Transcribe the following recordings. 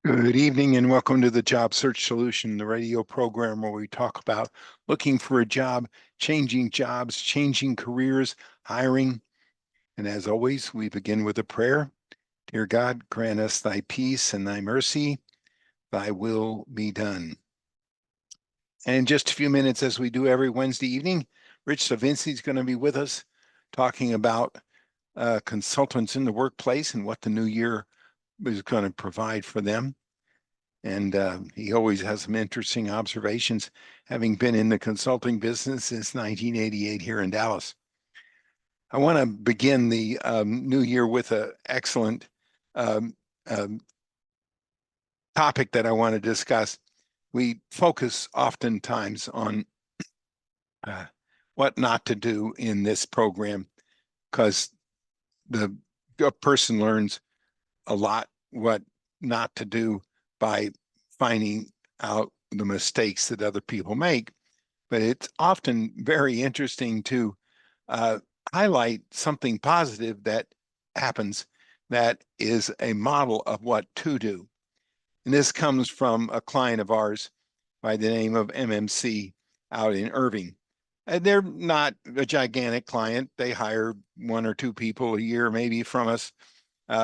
Good evening and welcome to the Job Search Solution, the radio program where we talk about looking for a job, changing jobs, changing careers, hiring. And as always, we begin with a prayer. Dear God, grant us thy peace and thy mercy, thy will be done. And in just a few minutes, as we do every Wednesday evening, Rich Savinci is going to be with us talking about consultants in the workplace and what the new year is going to provide for them. And he always has some interesting observations, having been in the consulting business since 1988 here in Dallas. I want to begin the new year with an excellent um, um, topic that I want to discuss. We focus oftentimes on uh, what not to do in this program because the person learns a lot what not to do by finding out the mistakes that other people make. But it's often very interesting to uh, highlight something positive that happens that is a model of what to do. And this comes from a client of ours by the name of MMC out in Irving. And they're not a gigantic client. They hire one or two people a year, maybe from us,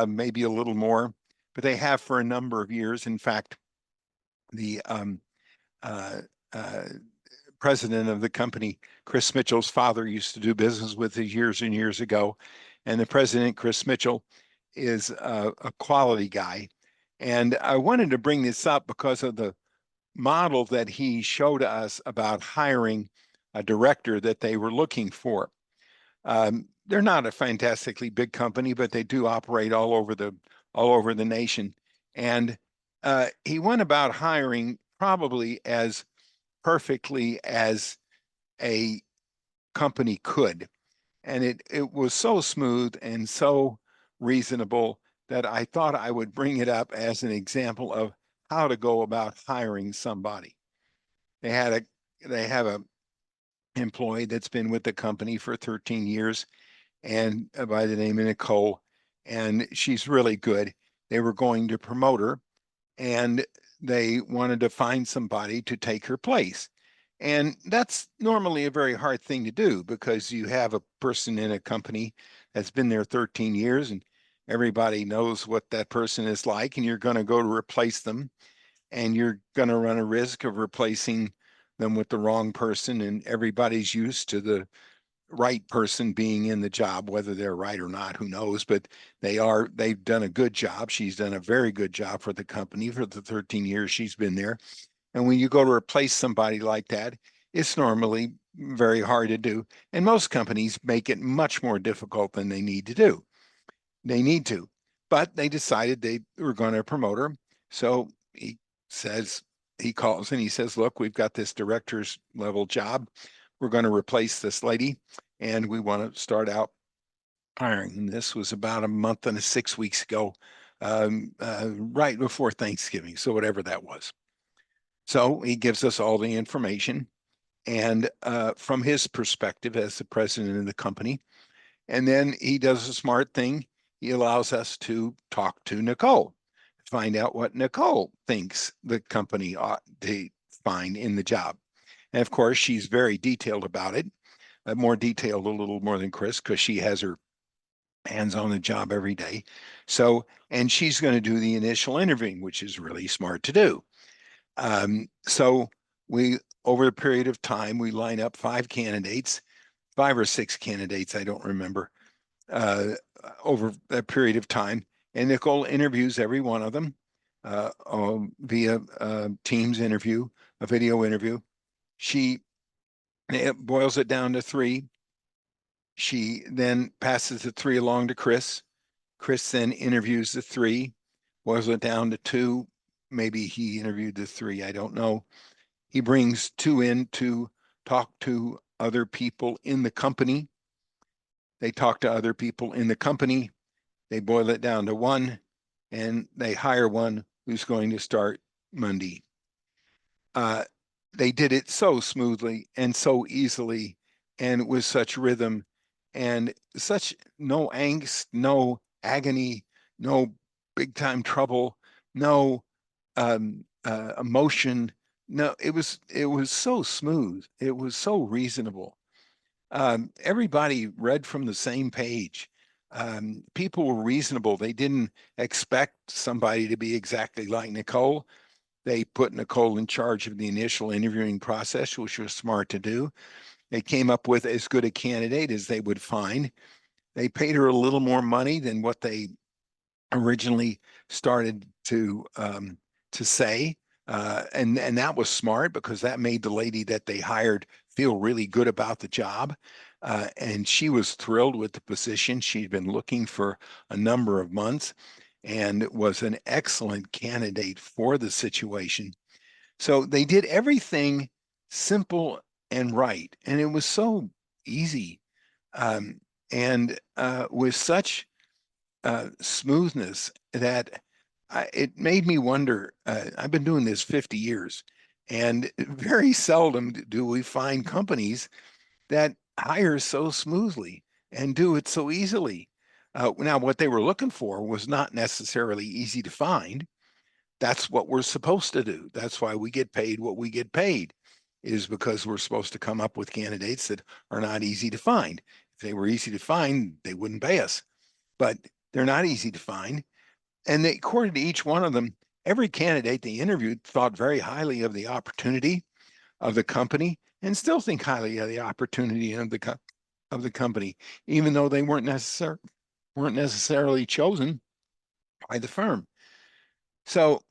maybe a little more, but they have for a number of years. In fact, the uh, uh, president of the company, Chris Mitchell's father, used to do business with us years and years ago. And the president, Chris Mitchell, is a quality guy. And I wanted to bring this up because of the model that he showed us about hiring a director that they were looking for. They're not a fantastically big company, but they do operate all over the nation. And he went about hiring probably as perfectly as a company could. And it was so smooth and so reasonable that I thought I would bring it up as an example of how to go about hiring somebody. They had they have a employee that's been with the company for 13 years and by the name of Nicole, and she's really good. They were going to promote her and they wanted to find somebody to take her place. And that's normally a very hard thing to do because you have a person in a company that's been there 13 years and everybody knows what that person is like, and you're going to go to replace them and you're going to run a risk of replacing them with the wrong person. And everybody's used to the right person being in the job, whether they're right or not, who knows, but they've done a good job. She's done a very good job for the company for the 13 years she's been there. And when you go to replace somebody like that, it's normally very hard to do. And most companies make it much more difficult than they need to do. They need to, but they decided they were going to promote her. So says, he calls and he says, look, we've got this director's level job. We're going to replace this lady and we want to start out hiring. And this was about a month and 6 weeks ago, right before Thanksgiving. So whatever that was. So he gives us all the information and from his perspective as the president of the company. And then he does a smart thing. He allows us to talk to Nicole, find out what Nicole thinks the company ought to find in the job. And of course, she's very detailed about it, more detailed a little more than Chris because she has her hands on the job every day. So, and she's going to do the initial interviewing, which is really smart to do. So we, over a period of time, we line up 5 candidates, 5 or 6 candidates, I don't remember, uh, over a period of time. And Nicole interviews every one of them via Teams interview, a video interview. She boils it down to 3. She then passes the 3 along to Chris. Chris then interviews the 3, boils it down to 2. Maybe he interviewed the 3, I don't know. He brings 2 in to talk to other people in the company. They talk to other people in the company. They boil it down to 1, and they hire one who's going to start Monday. They did it so smoothly and so easily and with such rhythm and such no angst, no agony, no big time trouble, no emotion. No, it was so smooth. It was so reasonable. Everybody read from the same page. People were reasonable. They didn't expect somebody to be exactly like Nicole. They put Nicole in charge of the initial interviewing process, which was smart to do. They came up with as good a candidate as they would find. They paid her a little more money than what they originally started to say, and that was smart because that made the lady that they hired feel really good about the job. And she was thrilled with the position. She'd been looking for a number of months and was an excellent candidate for the situation. So they did everything simple and right, and it was so easy, and with such smoothness that it made me wonder. I've been doing this 50 years, and very seldom do we find companies that hire so smoothly and do it so easily. Now, what they were looking for was not necessarily easy to find. That's what we're supposed to do. That's why we get paid what we get paid, is because we're supposed to come up with candidates that are not easy to find. If they were easy to find, they wouldn't pay us, but they're not easy to find. And they, according to each one of them, every candidate they interviewed thought very highly of the opportunity of the company and still think highly of the opportunity of the company, even though they weren't necessarily chosen by the firm. So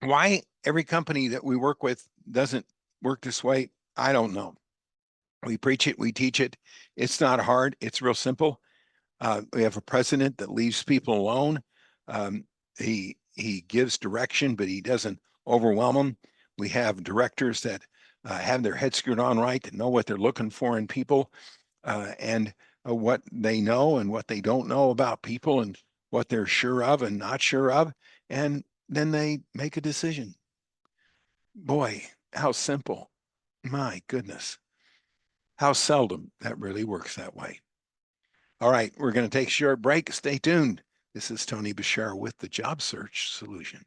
why every company that we work with doesn't work this way, I don't know. We preach it, we teach it. It's not hard, it's real simple. We have a president that leaves people alone. He gives direction, but he doesn't overwhelm them. We have directors that have their head screwed on right, that know what they're looking for in people, and what they know and what they don't know about people, and what they're sure of and not sure of, and then they make a decision. Boy, how simple. My goodness, how seldom that really works that way. All right, we're going to take a short break. Stay tuned. This is Tony Bashar with the Job Search Solution.